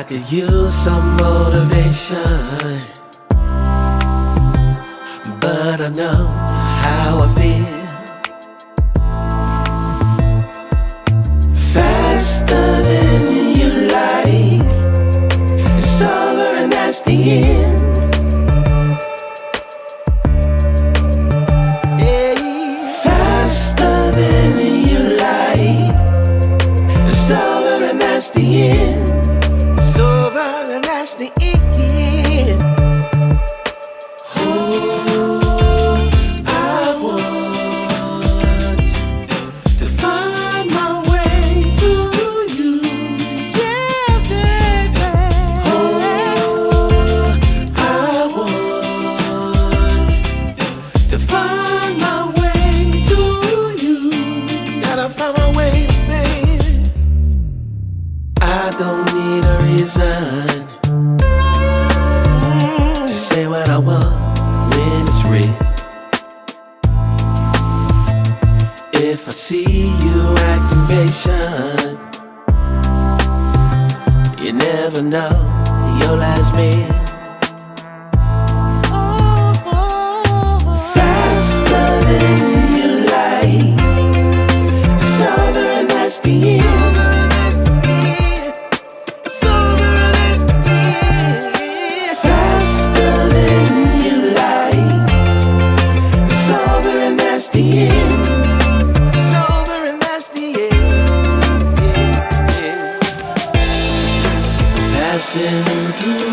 could use some motivation, but I know how I feel. Faster than you like, it's over and that's the end. Faster than you like, it's over and that's the end. It's over and that's the end. Oh, I want to find my way to you. Yeah, baby. Oh, I want to find my way to you. Gotta find my way, baby. I don't need a reason to say what I want when it's real. If I see you acting patient, you never know your last meal. Faster than you like, it's over and that's the end. It's over and that's the end. Faster than you like, it's over and that's the end. It's over and that's the end. Passing through,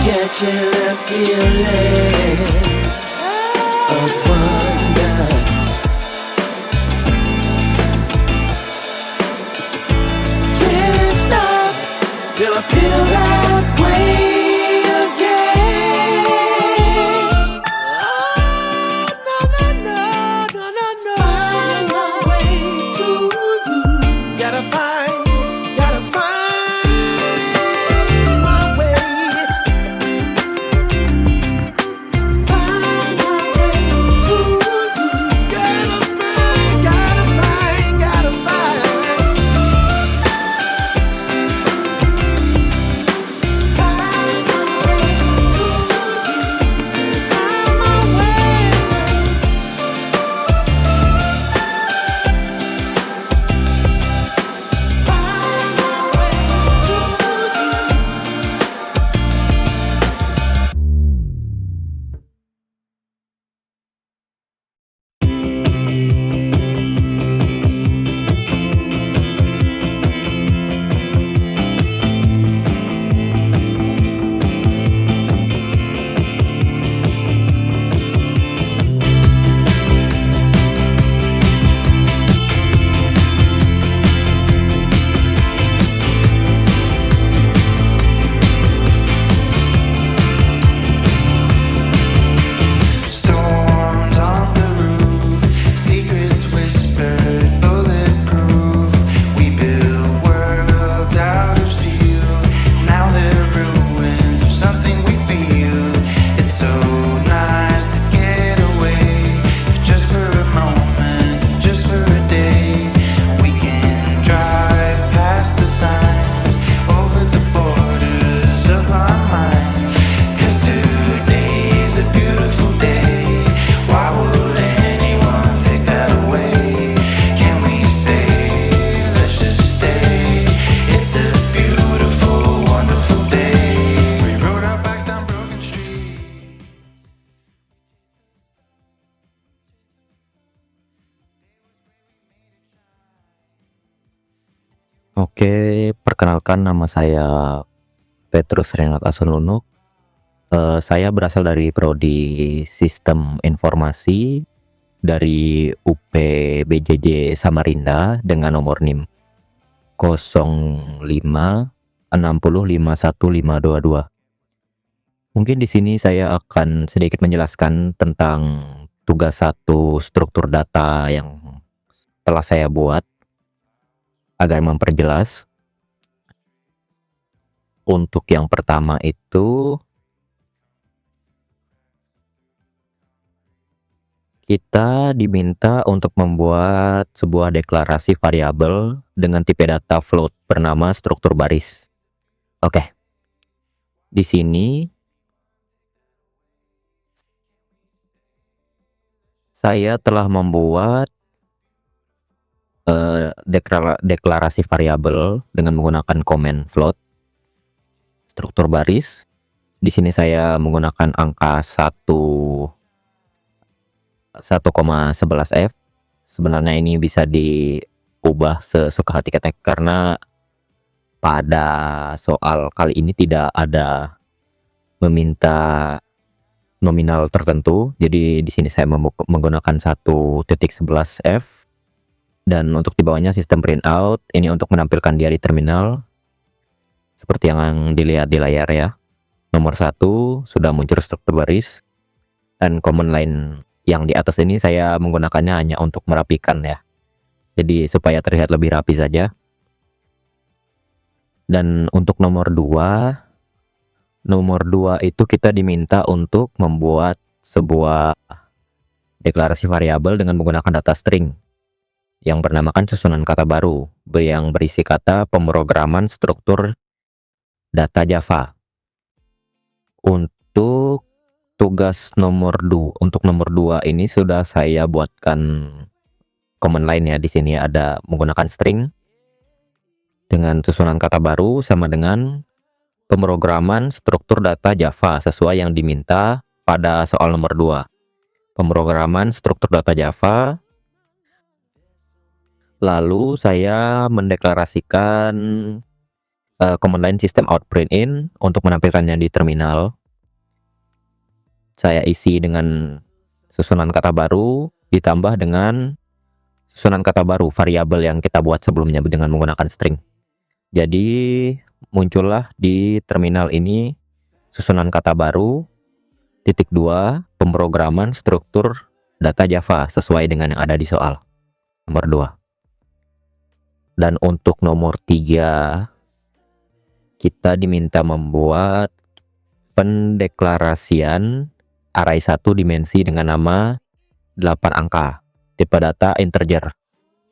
catching a feeling of wonder. Can't stop till I feel that way again. Oh, no, no, no, no, no, no. Find my way to you. Gotta find my way. Find my way to you. Gotta find. Find my way to you. Find my way. Find my way to you. Storms on the roof, secrets whispered, bulletproof. We built worlds out of steel. Now they're ruins of something we feel. It's so nice to get away, if just for a moment, if just for a day. We can drive past the signs, over the borders of our mind. 'Cause today's a beautiful day. Why would anyone take that away? Can we stay? Let's just stay. It's a beautiful, wonderful day. We rode our bikes down broken streets. Oke, perkenalkan nama saya Petrus Renat Asunlunuk. Saya berasal dari Prodi Sistem Informasi dari UP BJJ Samarinda dengan nomor NIM 0560501522. Mungkin di sini saya akan sedikit menjelaskan tentang tugas 1 struktur data yang telah saya buat agar memperjelas. Untuk yang pertama itu Kita diminta untuk membuat sebuah deklarasi variabel dengan tipe data float bernama struktur baris. Oke, di sini saya telah membuat deklarasi variabel dengan menggunakan komen float struktur baris. Di sini saya menggunakan angka 1,11f. Sebenarnya ini bisa diubah sesuka hati kita karena pada soal kali ini tidak ada meminta nominal tertentu. Jadi di sini saya menggunakan 1.11f, dan untuk di bawahnya sistem printout. Ini untuk menampilkan dia di terminal seperti yang dilihat di layar ya. Nomor 1 sudah muncul struktur baris, dan command line yang di atas ini saya menggunakannya hanya untuk merapikan ya. Jadi supaya terlihat lebih rapi saja. Dan untuk nomor 2 itu kita diminta untuk membuat sebuah deklarasi variabel dengan menggunakan data string yang bernamakan susunan kata baru yang berisi kata pemrograman struktur data Java. Untuk tugas nomor 2 ini sudah saya buatkan command line ya. Di sini ada menggunakan string dengan susunan kata baru sama dengan pemrograman struktur data Java sesuai yang diminta pada soal nomor 2. Pemrograman struktur data Java. Lalu saya mendeklarasikan command line system out print in untuk menampilkannya di terminal. Saya isi dengan susunan kata baru ditambah dengan susunan kata baru variabel yang kita buat sebelumnya dengan menggunakan string. Jadi muncullah di terminal ini susunan kata baru titik 2 pemrograman struktur data Java sesuai dengan yang ada di soal nomor 2. Dan untuk nomor 3 kita diminta membuat pendeklarasian array 1 dimensi dengan nama 8 angka tipe data integer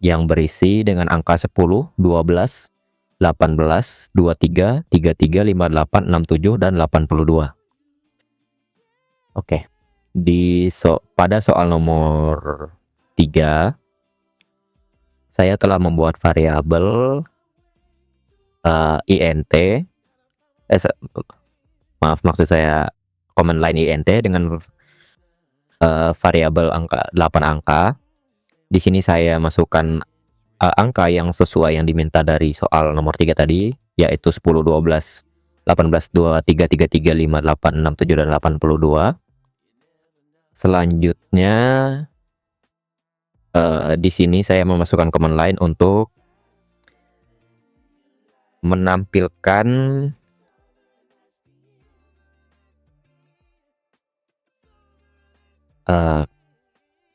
yang berisi dengan angka 10, 12, 18, 23, 33, 58, 67, dan 82. Oke, pada soal nomor 3 saya telah membuat variabel int, maksud saya command line int dengan variabel angka 8 angka. Di sini saya masukkan angka yang sesuai yang diminta dari soal nomor 3 tadi, yaitu 10, 12, 18, 23, 33, 58, 67, dan 82. Selanjutnya di sini saya memasukkan command line untuk menampilkan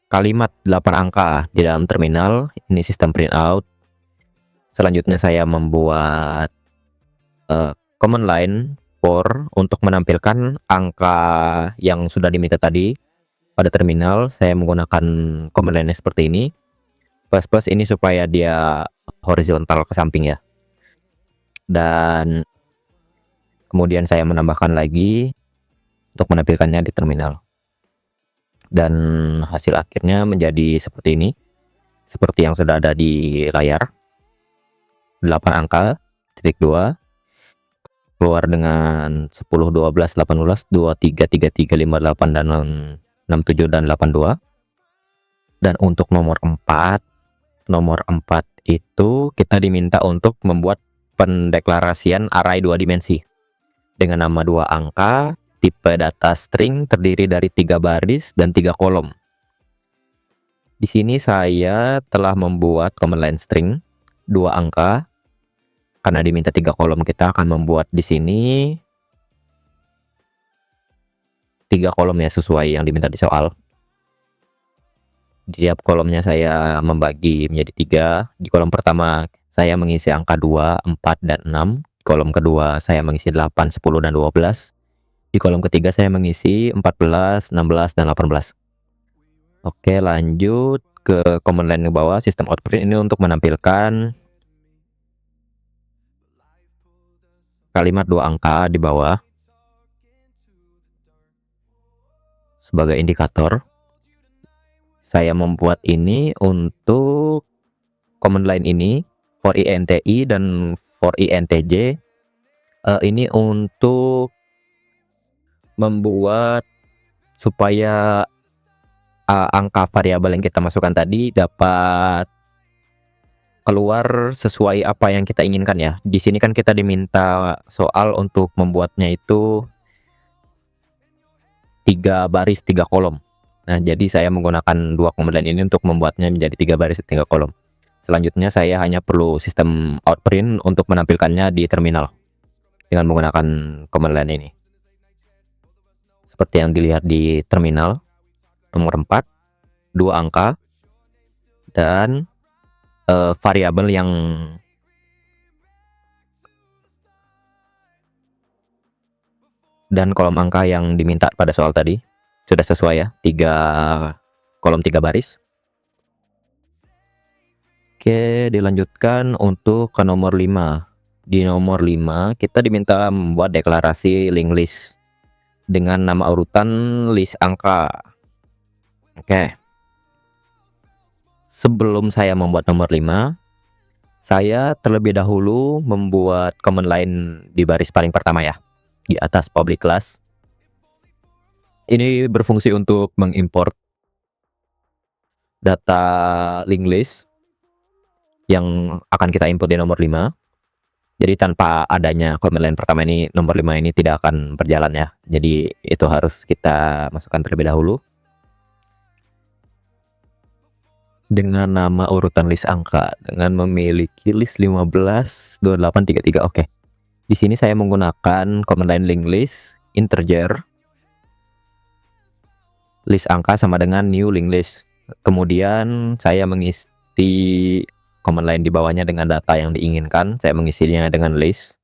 kalimat 8 angka di dalam terminal. Ini sistem printout. Selanjutnya saya membuat command line for untuk menampilkan angka yang sudah diminta tadi pada terminal. Saya menggunakan command line seperti ini. Plus ini supaya dia horizontal ke samping ya. Dan kemudian saya menambahkan lagi untuk menampilkannya di terminal. Dan hasil akhirnya menjadi seperti ini, seperti yang sudah ada di layar. 8 angka titik 2 keluar dengan 10, 12, 18, 23, 33, 58, dan 67, dan 82. Dan untuk nomor 4 itu kita diminta untuk membuat pendeklarasian array 2 dimensi dengan nama 2 angka tipe data string terdiri dari 3 baris dan 3 kolom. Di sini saya telah membuat command line string 2 angka. Karena diminta 3 kolom, kita akan membuat di sini 3 kolom ya, sesuai yang diminta di soal. Di tiap kolomnya saya membagi menjadi 3. Di kolom pertama saya mengisi angka 2, 4, dan 6. Di kolom kedua saya mengisi 8, 10, dan 12. Di kolom ketiga saya mengisi 14, 16, dan 18. Oke, lanjut ke command line di bawah. Sistem out print ini untuk menampilkan kalimat 2 angka di bawah sebagai indikator. Saya membuat ini untuk command line ini for INTI dan for INTJ. Ini untuk membuat supaya angka variabel yang kita masukkan tadi dapat keluar sesuai apa yang kita inginkan ya. Di sini kan kita diminta soal untuk membuatnya itu 3 baris 3 kolom. Nah, jadi saya menggunakan 2 command line ini untuk membuatnya menjadi 3 baris 3 kolom. Selanjutnya saya hanya perlu sistem out print untuk menampilkannya di terminal dengan menggunakan command line ini. Seperti yang dilihat di terminal, nomor 4, 2 angka, dan variabel yang dan kolom angka yang diminta pada soal tadi sudah sesuai ya, 3 kolom 3 baris. Oke, dilanjutkan untuk ke nomor 5. Di nomor 5 kita diminta membuat deklarasi linked list dengan nama urutan list angka. Oke. Sebelum saya membuat nomor 5, saya terlebih dahulu membuat command line di baris paling pertama ya, di atas public class. Ini berfungsi untuk mengimport data linked list yang akan kita input di nomor 5. Jadi tanpa adanya command line pertama ini, nomor 5 ini tidak akan berjalan ya. Jadi itu harus kita masukkan terlebih dahulu. Dengan nama urutan list angka dengan memiliki list 15 2833. Oke. Di sini saya menggunakan command line linked list integer list angka sama dengan new linked list. Kemudian saya mengisi command line di bawahnya dengan data yang diinginkan. Saya mengisinya dengan list.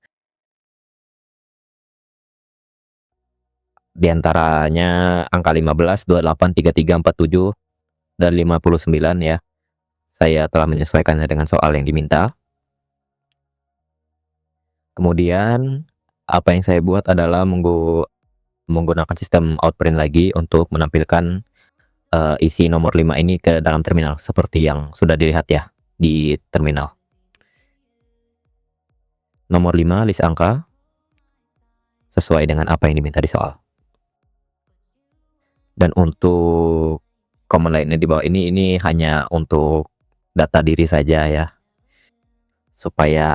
Di antaranya angka 15 28 33 47 dan 59 ya. Saya telah menyesuaikannya dengan soal yang diminta. Kemudian apa yang saya buat adalah menggunakan sistem outprint lagi untuk menampilkan isi nomor 5 ini ke dalam terminal seperti yang sudah dilihat ya di terminal. Nomor 5 list angka sesuai dengan apa yang diminta di soal. Dan untuk command line di bawah ini hanya untuk data diri saja ya, supaya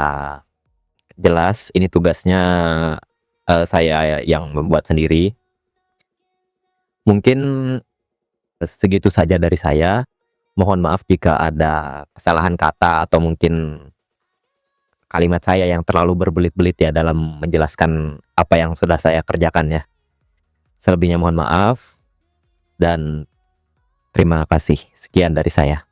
jelas ini tugasnya saya yang membuat sendiri. Mungkin segitu saja dari saya. Mohon maaf jika ada kesalahan kata atau mungkin kalimat saya yang terlalu berbelit-belit ya dalam menjelaskan apa yang sudah saya kerjakan ya. Selebihnya mohon maaf dan terima kasih. Sekian dari saya.